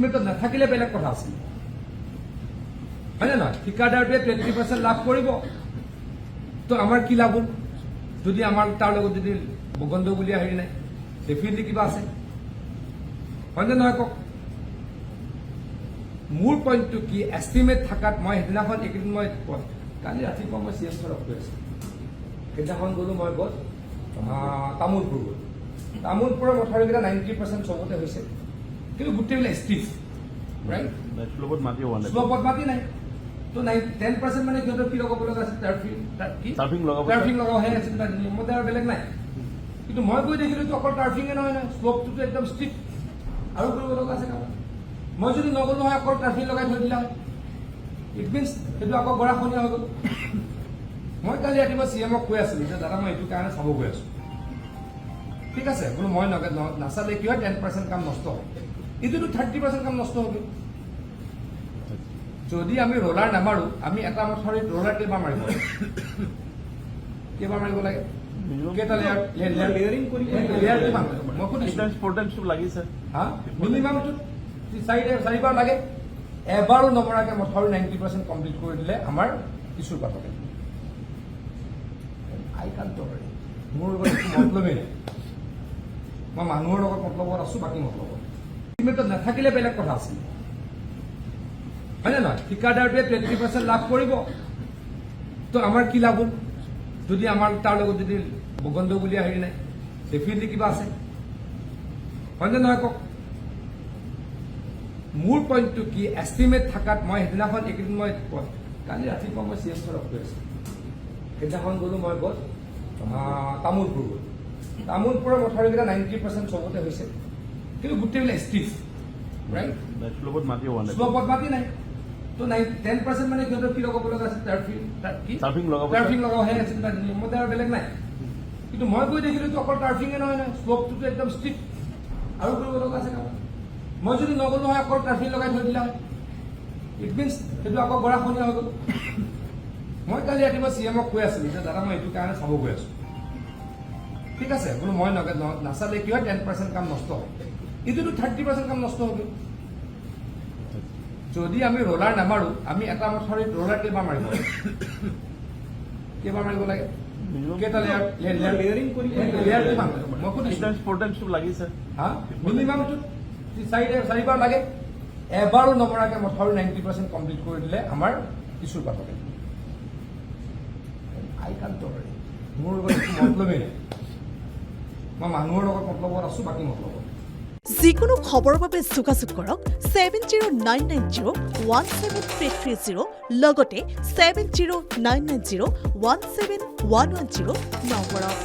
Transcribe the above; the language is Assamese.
এষ্টিমেটত নাথাকিলে বেলেগ কথা আছিল হয় না নহয় ঠিকাদাৰটোৱে 20% লাভ কৰিব তো আমাৰ কি লাভ হ'ল যদি আমাৰ তাৰ লগত যদি গণ্ডগোলীয়া হেৰি নাই ডেফিনেটলি কিবা আছে হয় নে নহয় কওক মোৰ পইণ্টটো কি এষ্টিমেট থাকাত মই সেইদিনাখন এইকেইদিন মই কালি ৰাতিপুৱা মই চি এছ ছাৰক কৈ আছোঁ সেইদিনাখন গ'লোঁ মই গ'ল তামোলপুৰ গ'ল তামোলপুৰৰ মথাউৰিকেইটা 90% চবতে হৈছে কিন্তু গোটেইবিলাক ষ্টিফ ৰাইট শ্লোপত মাটি হোৱা নাই শ্লোপত মাটি নাই তো 10% মানে সিহঁতৰ কি লগাব লগা আছে টাৰ্ফিং লগাবহে আছে তাৰ নিয়মতে আৰু বেলেগ নাই কিন্তু মই গৈ দেখিলোঁ অকল টাৰ্ফিঙে নহয় নহয় শ্লোপটোতো একদম ষ্টিফ আৰু কৰিব লগা আছে কাম মই যদি নগ'লো হয় অকল টাৰ্ফিং লগাই থৈ দিলা হয় ইট মিনছ সেইটো আকৌ গৰাখনীয়া হৈ গ'ল মই কালি ৰাতিপুৱা চি এমক কৈ আছিলোঁ যে দাদা মই এইটো কাৰণে চাব গৈ আছোঁ ঠিক আছে বোলো মই নাচালে কি হয় 10% কাম নষ্ট হয় এইটোতো 30% কাম নষ্ট হ'ব যদি আমি ৰোলাৰ নামাৰোঁ আমি এটা মথাউৰিত ৰোলাৰ কেইবাৰ মাৰিব লাগে কেইবাৰ মাৰিব লাগে কেইটা লেয়াৰিং কৰি লেয়াৰ কিমান মই সুধিছোঁ লাগিছে হা মিনিমামটো 4বাৰ লাগে এবাৰো নমৰাকৈ মথাউৰি 90% কমপ্লিট কৰি দিলে আমাৰ কিছুৰ পাতকে আই কান তৰি মোৰ মতলবেই নাই মই মানুহৰ লগত মতলবত আছোঁ বাকী মতলবত এষ্টিমেটত নাথাকিলে বেলেগ কথা আছিল হয় নে নহয় ঠিকাদাৰটোৱে 20% লাভ কৰিব তো আমাৰ কি লাভ হ'ল যদি আমাৰ তাৰ লগত যদি গণ্ডগোলীয়া হেৰি নাই ডেফিনেটলি কিবা আছে হয় নে নহয় কওক মোৰ পইণ্টটো কি এষ্টিমেট থাকাত মই সেইদিনাখন এইকেইদিন মই কালি ৰাতিপুৱা মই চি এছ ছাৰক কৈ আছোঁ সেইদিনাখন গ'লোঁ মই গ'ল তামোলপুৰ গ'ল তামোলপুৰৰ মথাউৰিকেইটা 90% চবতে হৈছে কিন্তু গোটেইবিলাক ষ্টিফ ৰাইট শ্লোপত মাটি হোৱা নাই শ্লোপত মাটি নাই তো 10% মানে সিহঁতৰ কি লগাব লগা আছে টাৰ্ফিং লগাবহে আছে তাৰ নিয়মতে আৰু বেলেগ নাই কিন্তু মই গৈ দেখিলোঁ অকল টাৰ্ফিঙে নহয় নহয় শ্লোপটোতো একদম ষ্টিফ আৰু কৰিব লগা আছে কাম মই যদি নগ'লো হয় অকল টাৰ্ফিং লগাই থৈ দিলা হয় ইট মিনছ সেইটো আকৌ গৰাখনীয়া হৈ গ'ল মই কালি ৰাতিপুৱা চি এমক কৈ আছিলোঁ যে দাদা মই এইটো কাৰণে চাব গৈ আছোঁ ঠিক আছে বোলো মই নাচালে কি হয় 10% কাম নষ্ট হয় এইটোতো 30% কাম নষ্ট হ'ব যদি আমি ৰোলাৰ নামাৰোঁ আমি এটা মথাউৰিত ৰোলাৰ কেইবাৰ মাৰিব লাগে কেইবাৰ মাৰিব লাগে কেইটা লেয়াৰিং কৰি লেয়াৰ কিমান মই সুধিছোঁ লাগিছে হা মিনিমামটো 4বাৰ লাগে এবাৰো নমৰাকৈ মথাউৰি 90% কমপ্লিট কৰি দিলে আমাৰ কিছুৰ পাতকে আই কান তৰি মোৰ মতলবেই নাই মই মানুহৰ লগত মতলবত আছোঁ বাকী মতলবত যিকোনো খবৰৰ বাবে যোগাযোগ কৰক 7099017330 লগতে 7099017110 নম্বৰত।